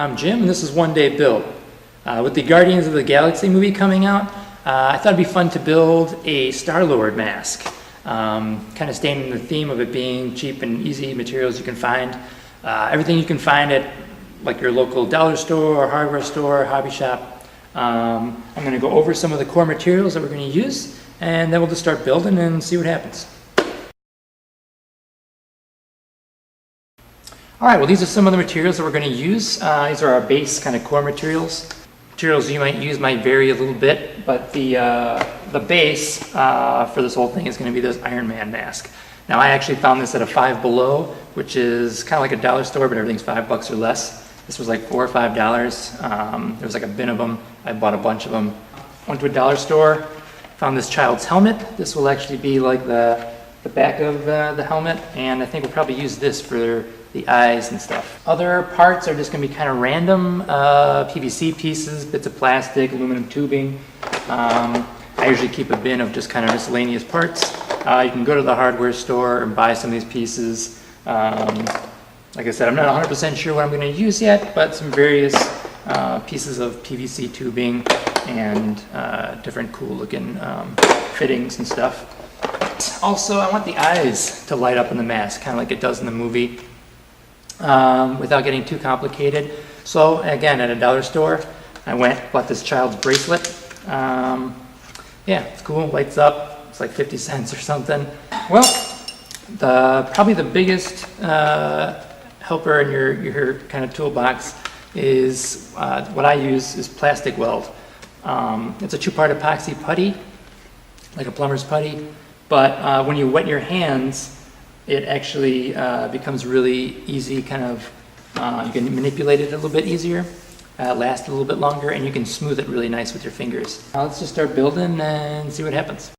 I'm Jim, and this is One Day Build. With the Guardians of the Galaxy movie coming out, I thought it'd be fun to build a Starlord Mask. Kind of staying in the theme of it being cheap and easy materials you can find. Everything you can find at like your local dollar store or hardware store, hobby shop. I'm going to go over some of the core materials that we're going to use, and then we'll just start building and see what happens. Alright, well these are some of the materials that we're going to use. These are our base kind of core materials. Materials you might use might vary a little bit, but the base for this whole thing is going to be this Iron Man mask. Now I actually found this at a Five Below, which is kind of like a dollar store, but everything's $5 or less. This was like $4 or $5. There was like a bin of them. I bought a bunch of them. Went to a dollar store, found this child's helmet. This will actually be like the back of the helmet, and I think we'll probably use this for the eyes and stuff. Other parts are just going to be kind of random PVC pieces, bits of plastic, aluminum tubing. I usually keep a bin of just kind of miscellaneous parts. You can go to the hardware store and buy some of these pieces. Like I said, I'm not 100% sure what I'm going to use yet, but some various pieces of PVC tubing and different cool looking fittings and stuff. Also, I want the eyes to light up in the mask, kind of like it does in the movie, without getting too complicated. So again, at a dollar store, I bought this child's bracelet. Yeah, it's cool, lights up. It's like 50 cents or something. Well, probably the biggest helper in your kind of toolbox is what I use is plastic weld. It's a two-part epoxy putty, like a plumber's putty, but when you wet your hands, it actually becomes really easy, kind of, you can manipulate it a little bit easier, last a little bit longer, and you can smooth it really nice with your fingers. Let's just start building and see what happens.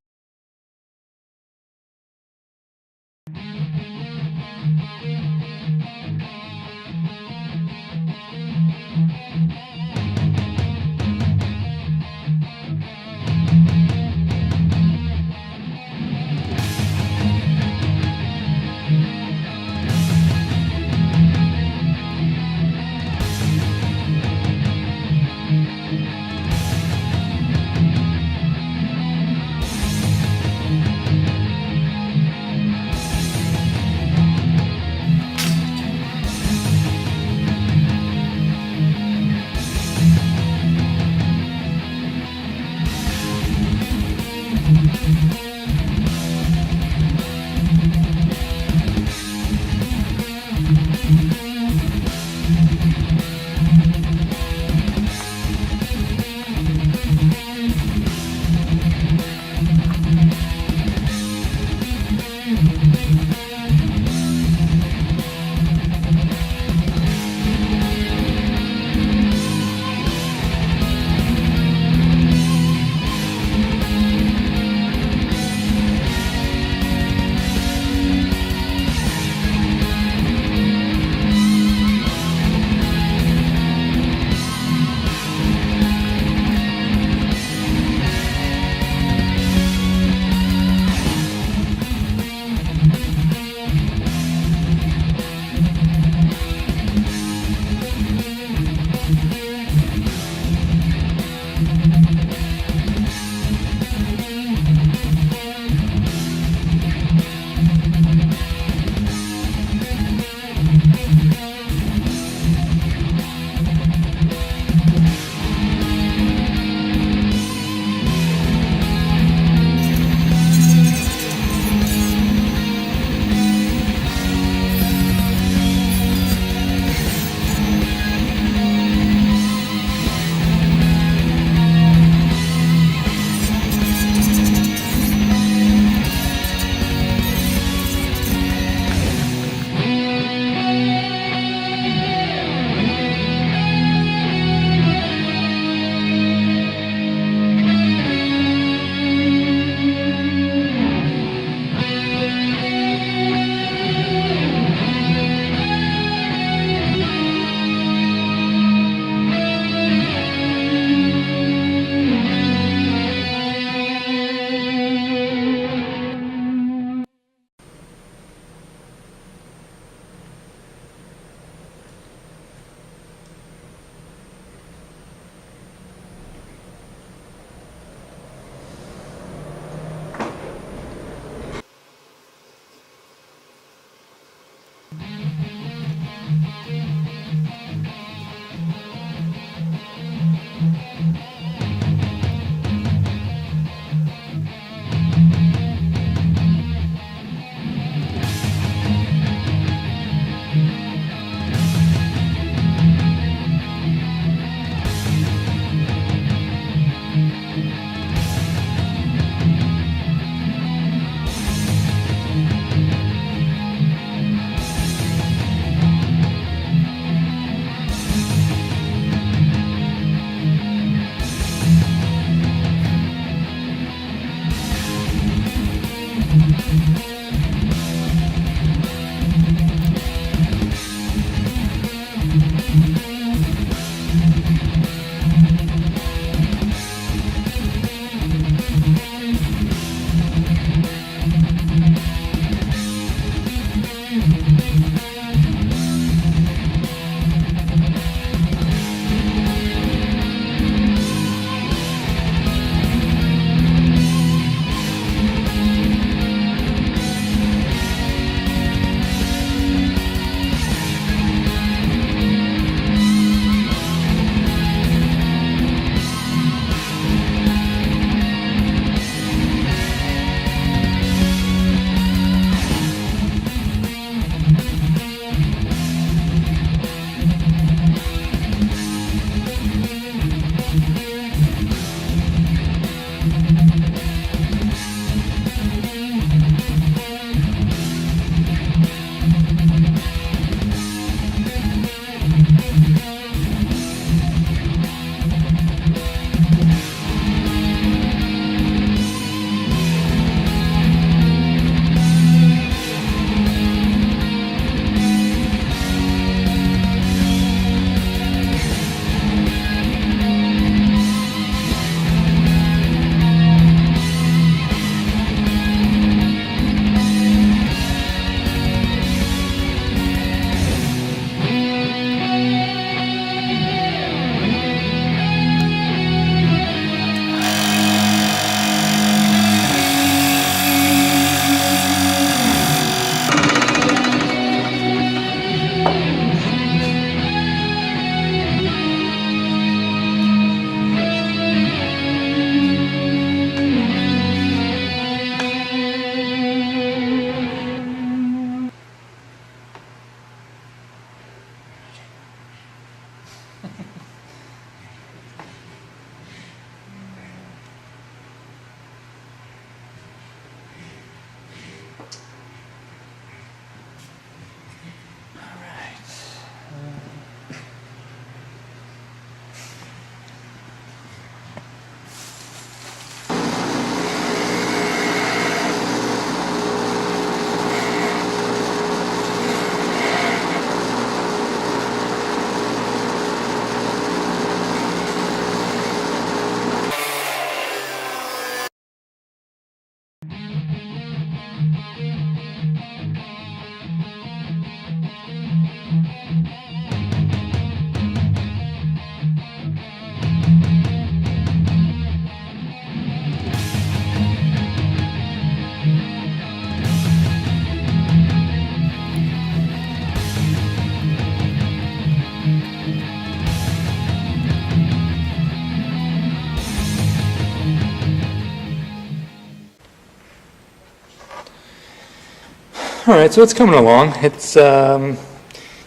All right, so it's coming along. It's you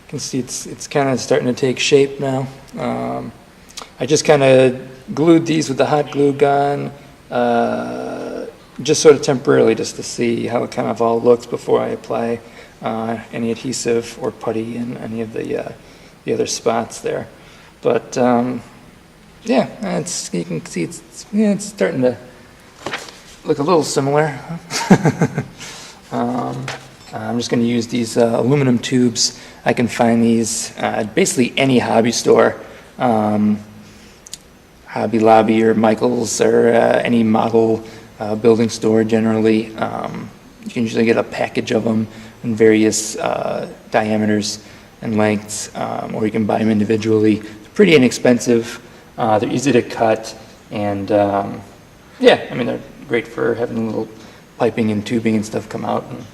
can see it's kind of starting to take shape now. I just kind of glued these with the hot glue gun, just sort of temporarily, just to see how it kind of all looks before I apply any adhesive or putty in any of the other spots there. But yeah, you can see it's starting to look a little similar. I'm just going to use these aluminum tubes. I can find these basically any hobby store, Hobby Lobby or Michael's or any model building store generally. You can usually get a package of them in various diameters and lengths, or you can buy them individually. They're pretty inexpensive. They're easy to cut, and yeah, I mean, they're great for having a little piping and tubing and stuff come out, and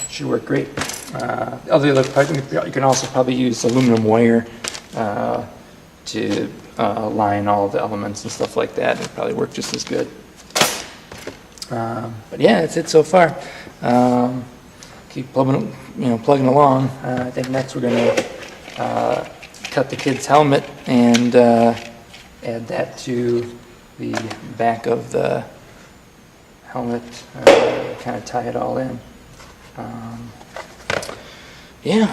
should work great. The other part, you can also probably use aluminum wire to line all the elements and stuff like that. It'll probably work just as good. But yeah, that's it so far. Keep plugging along. I think next we're going to cut the kid's helmet and add that to the back of the helmet, kind of tie it all in. Yeah.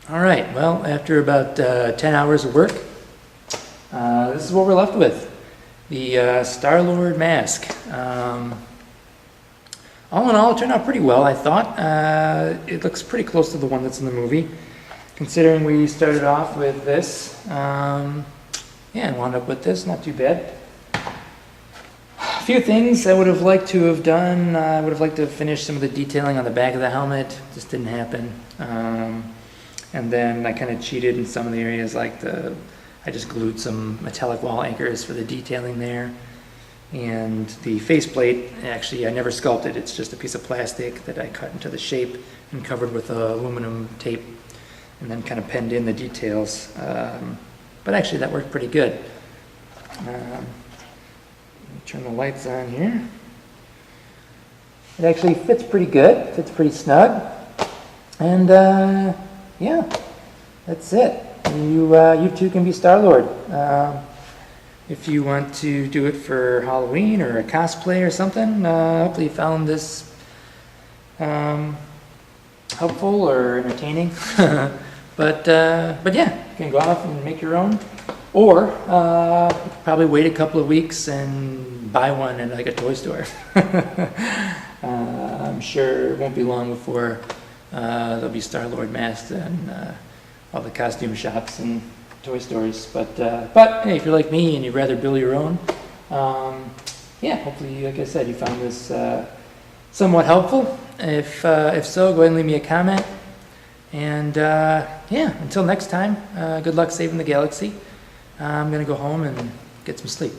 All right, well, after about 10 hours of work, this is what we're left with. The Starlord Mask. All in all, it turned out pretty well, I thought. It looks pretty close to the one that's in the movie, considering we started off with this. Yeah, and wound up with this, not too bad. A few things I would have liked to have done. I would have liked to have finished some of the detailing on the back of the helmet. Just didn't happen. And then I kind of cheated in some of the areas, like I just glued some metallic wall anchors for the detailing there. And the faceplate, actually I never sculpted, it's just a piece of plastic that I cut into the shape and covered with aluminum tape and then kind of penned in the details. But actually that worked pretty good. Let me turn the lights on here. It actually fits pretty good, fits pretty snug. And yeah, that's it. You too can be Starlord. If you want to do it for Halloween or a cosplay or something, hopefully you found this helpful or entertaining. But yeah, you can go off and make your own, or probably wait a couple of weeks and buy one at like a toy store. I'm sure it won't be long before there'll be Starlord Mask and all the costume shops and toy stores. But hey, if you're like me and you'd rather build your own, yeah, hopefully, like I said, you found this somewhat helpful. If so, go ahead and leave me a comment. And yeah, until next time, good luck saving the galaxy. I'm gonna go home and get some sleep.